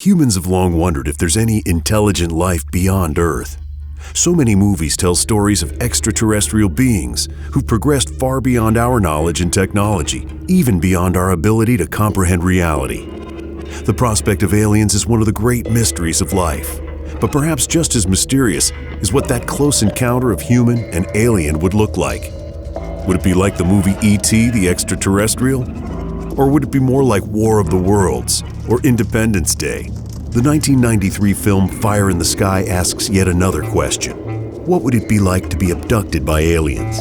Humans have long wondered if there's any intelligent life beyond Earth. So many movies tell stories of extraterrestrial beings who've progressed far beyond our knowledge and technology, even beyond our ability to comprehend reality. The prospect of aliens is one of the great mysteries of life, but perhaps just as mysterious is what that close encounter of human and alien would look like. Would it be like the movie E.T. the Extraterrestrial? Or would it be more like War of the Worlds or Independence Day? The 1993 film Fire in the Sky asks yet another question. What would it be like to be abducted by aliens?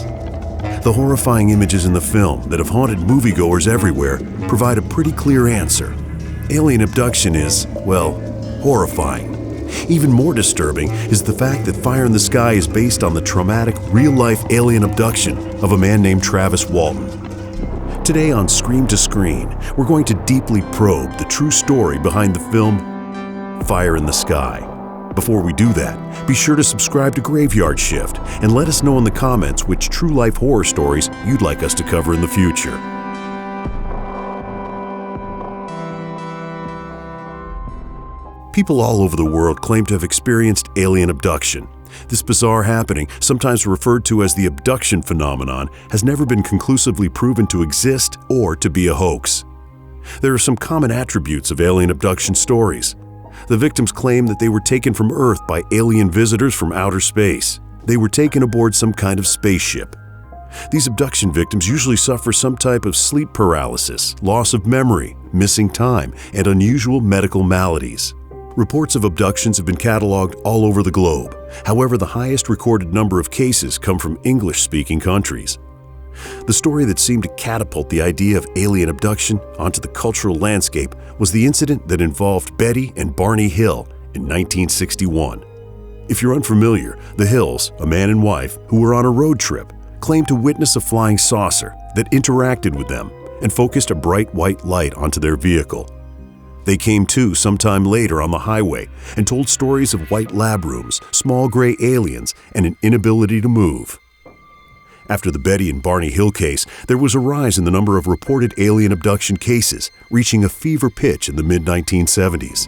The horrifying images in the film that have haunted moviegoers everywhere provide a pretty clear answer. Alien abduction is, well, horrifying. Even more disturbing is the fact that Fire in the Sky is based on the traumatic, real-life alien abduction of a man named Travis Walton. Today on Screen to Screen, we're going to deeply probe the true story behind the film Fire in the Sky. Before we do that, be sure to subscribe to Graveyard Shift and let us know in the comments which true-life horror stories you'd like us to cover in the future. People all over the world claim to have experienced alien abduction. This bizarre happening, sometimes referred to as the abduction phenomenon, has never been conclusively proven to exist or to be a hoax. There are some common attributes of alien abduction stories. The victims claim that they were taken from Earth by alien visitors from outer space. They were taken aboard some kind of spaceship. These abduction victims usually suffer some type of sleep paralysis, loss of memory, missing time, and unusual medical maladies. Reports of abductions have been cataloged all over the globe. However, the highest recorded number of cases come from English-speaking countries. The story that seemed to catapult the idea of alien abduction onto the cultural landscape was the incident that involved Betty and Barney Hill in 1961. If you're unfamiliar, the Hills, a man and wife who were on a road trip, claimed to witness a flying saucer that interacted with them and focused a bright white light onto their vehicle. They came to sometime later on the highway and told stories of white lab rooms, small gray aliens, and an inability to move. After the Betty and Barney Hill case, there was a rise in the number of reported alien abduction cases, reaching a fever pitch in the mid-1970s.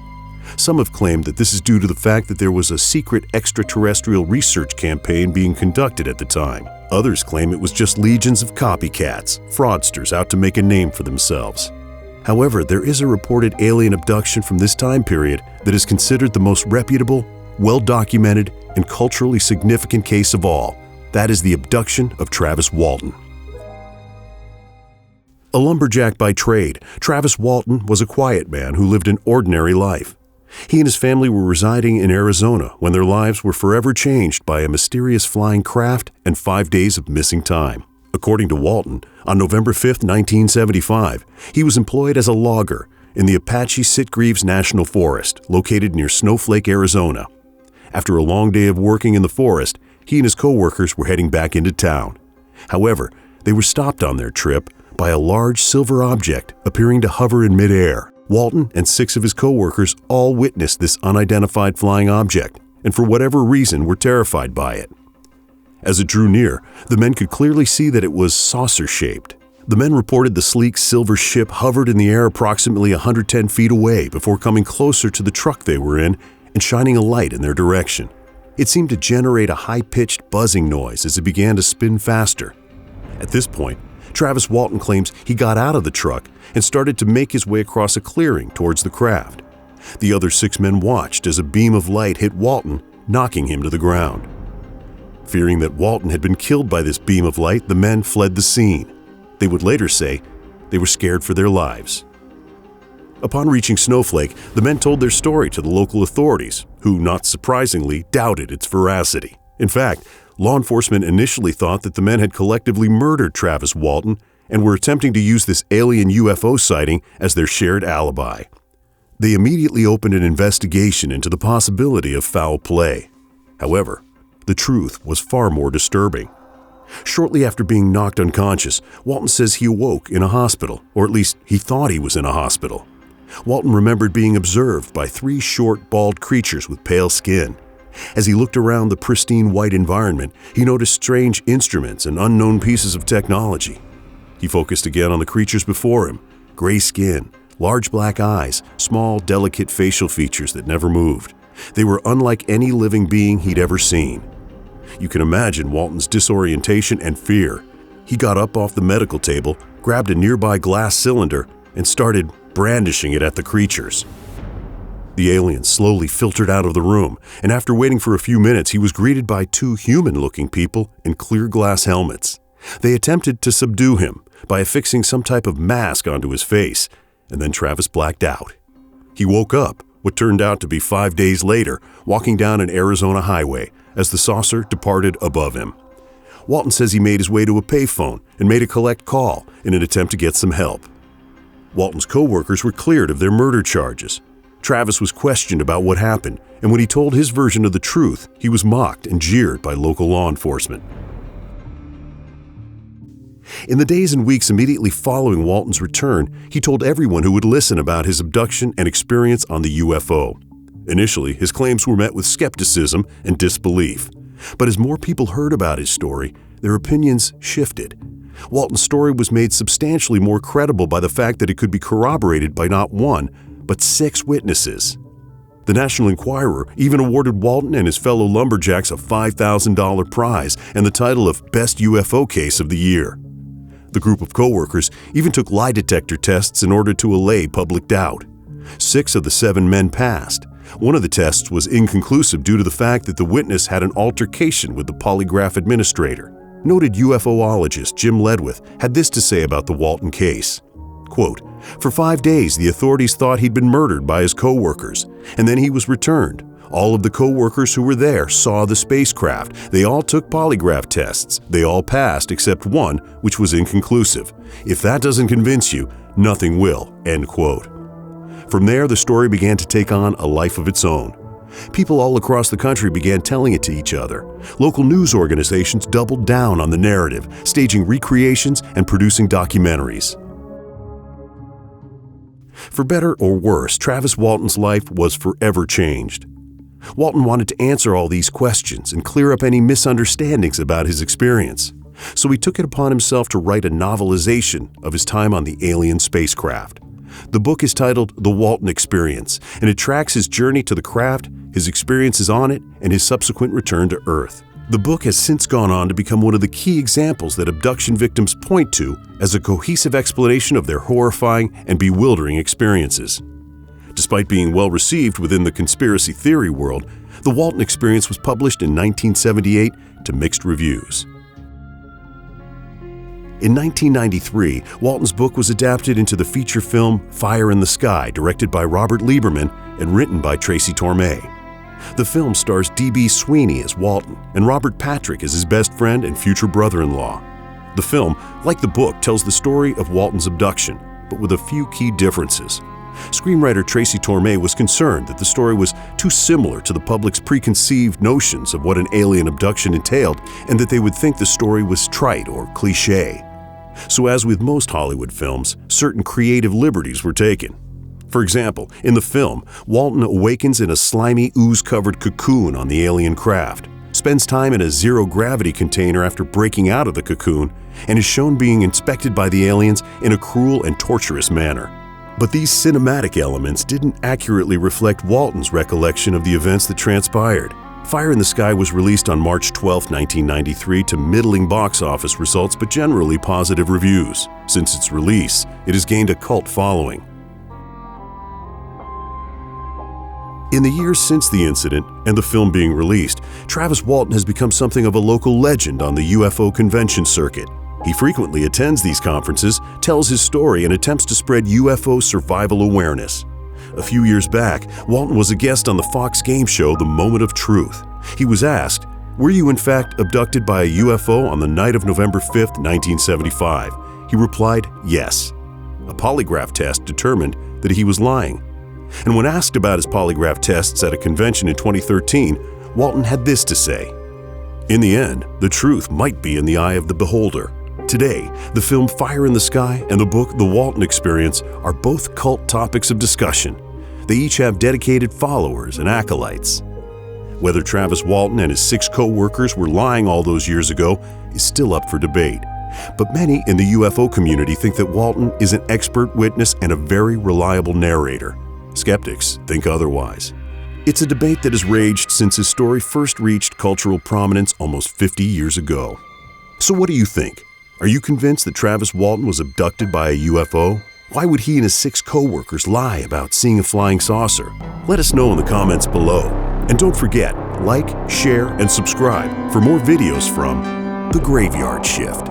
Some have claimed that this is due to the fact that there was a secret extraterrestrial research campaign being conducted at the time. Others claim it was just legions of copycats, fraudsters out to make a name for themselves. However, there is a reported alien abduction from this time period that is considered the most reputable, well-documented, and culturally significant case of all. That is the abduction of Travis Walton. A lumberjack by trade, Travis Walton was a quiet man who lived an ordinary life. He and his family were residing in Arizona when their lives were forever changed by a mysterious flying craft and 5 days of missing time. According to Walton, on November 5, 1975, he was employed as a logger in the Apache Sitgreaves National Forest, located near Snowflake, Arizona. After a long day of working in the forest, he and his co-workers were heading back into town. However, they were stopped on their trip by a large silver object appearing to hover in midair. Walton and 6 of his co-workers all witnessed this unidentified flying object, and for whatever reason were terrified by it. As it drew near, the men could clearly see that it was saucer-shaped. The men reported the sleek silver ship hovered in the air approximately 110 feet away before coming closer to the truck they were in and shining a light in their direction. It seemed to generate a high-pitched buzzing noise as it began to spin faster. At this point, Travis Walton claims he got out of the truck and started to make his way across a clearing towards the craft. The other 6 men watched as a beam of light hit Walton, knocking him to the ground. Fearing that Walton had been killed by this beam of light, the men fled the scene. They would later say they were scared for their lives. Upon reaching Snowflake, the men told their story to the local authorities, who, not surprisingly, doubted its veracity. In fact, law enforcement initially thought that the men had collectively murdered Travis Walton and were attempting to use this alien UFO sighting as their shared alibi. They immediately opened an investigation into the possibility of foul play. However, the truth was far more disturbing. Shortly after being knocked unconscious, Walton says he awoke in a hospital, or at least he thought he was in a hospital. Walton remembered being observed by 3 short, bald creatures with pale skin. As he looked around the pristine white environment, he noticed strange instruments and unknown pieces of technology. He focused again on the creatures before him: gray skin, Large black eyes, small, delicate facial features that never moved. They were unlike any living being he'd ever seen. You can imagine Walton's disorientation and fear. He got up off the medical table, grabbed a nearby glass cylinder, and started brandishing it at the creatures. The aliens slowly filtered out of the room, and after waiting for a few minutes, he was greeted by two human-looking people in clear glass helmets. They attempted to subdue him by affixing some type of mask onto his face, and then Travis blacked out. He woke up, what turned out to be 5 days later, walking down an Arizona highway as the saucer departed above him. Walton says he made his way to a payphone and made a collect call in an attempt to get some help. Walton's co-workers were cleared of their murder charges. Travis was questioned about what happened, and when he told his version of the truth, he was mocked and jeered by local law enforcement. In the days and weeks immediately following Walton's return, he told everyone who would listen about his abduction and experience on the UFO. Initially, his claims were met with skepticism and disbelief. But as more people heard about his story, their opinions shifted. Walton's story was made substantially more credible by the fact that it could be corroborated by not one, but 6 witnesses. The National Enquirer even awarded Walton and his fellow lumberjacks a $5,000 prize and the title of Best UFO Case of the Year. The group of co-workers even took lie detector tests in order to allay public doubt. 6 of the 7 men passed. One of the tests was inconclusive due to the fact that the witness had an altercation with the polygraph administrator. Noted UFOologist Jim Ledwith had this to say about the Walton case. Quote, "For 5 days, the authorities thought he'd been murdered by his co-workers, and then he was returned. All of the co-workers who were there saw the spacecraft. They all took polygraph tests. They all passed except one, which was inconclusive. If that doesn't convince you, nothing will." End quote. From there, the story began to take on a life of its own. People all across the country began telling it to each other. Local news organizations doubled down on the narrative, staging recreations and producing documentaries. For better or worse, Travis Walton's life was forever changed. Walton wanted to answer all these questions and clear up any misunderstandings about his experience. So he took it upon himself to write a novelization of his time on the alien spacecraft. The book is titled The Walton Experience, and it tracks his journey to the craft, his experiences on it, and his subsequent return to Earth. The book has since gone on to become one of the key examples that abduction victims point to as a cohesive explanation of their horrifying and bewildering experiences. Despite being well received within the conspiracy theory world, The Walton Experience was published in 1978 to mixed reviews. In 1993, Walton's book was adapted into the feature film Fire in the Sky, directed by Robert Lieberman and written by Tracy Torme. The film stars D.B. Sweeney as Walton and Robert Patrick as his best friend and future brother-in-law. The film, like the book, tells the story of Walton's abduction, but with a few key differences. Screenwriter Tracy Torme was concerned that the story was too similar to the public's preconceived notions of what an alien abduction entailed and that they would think the story was trite or cliché. So as with most Hollywood films, certain creative liberties were taken. For example, in the film, Walton awakens in a slimy, ooze-covered cocoon on the alien craft, spends time in a zero-gravity container after breaking out of the cocoon, and is shown being inspected by the aliens in a cruel and torturous manner. But these cinematic elements didn't accurately reflect Walton's recollection of the events that transpired. Fire in the Sky was released on March 12, 1993 to middling box office results but generally positive reviews. Since its release, it has gained a cult following. In the years since the incident and the film being released, Travis Walton has become something of a local legend on the UFO convention circuit. He frequently attends these conferences, tells his story, and attempts to spread UFO survival awareness. A few years back, Walton was a guest on the Fox game show The Moment of Truth. He was asked, "Were you in fact abducted by a UFO on the night of November 5, 1975? He replied, "Yes." A polygraph test determined that he was lying. And when asked about his polygraph tests at a convention in 2013, Walton had this to say, "In the end, the truth might be in the eye of the beholder." Today, the film Fire in the Sky and the book The Walton Experience are both cult topics of discussion. They each have dedicated followers and acolytes. Whether Travis Walton and his 6 co-workers were lying all those years ago is still up for debate. But many in the UFO community think that Walton is an expert witness and a very reliable narrator. Skeptics think otherwise. It's a debate that has raged since his story first reached cultural prominence almost 50 years ago. So what do you think? Are you convinced that Travis Walton was abducted by a UFO? Why would he and his 6 co-workers lie about seeing a flying saucer? Let us know in the comments below. And don't forget, like, share, and subscribe for more videos from The Graveyard Shift.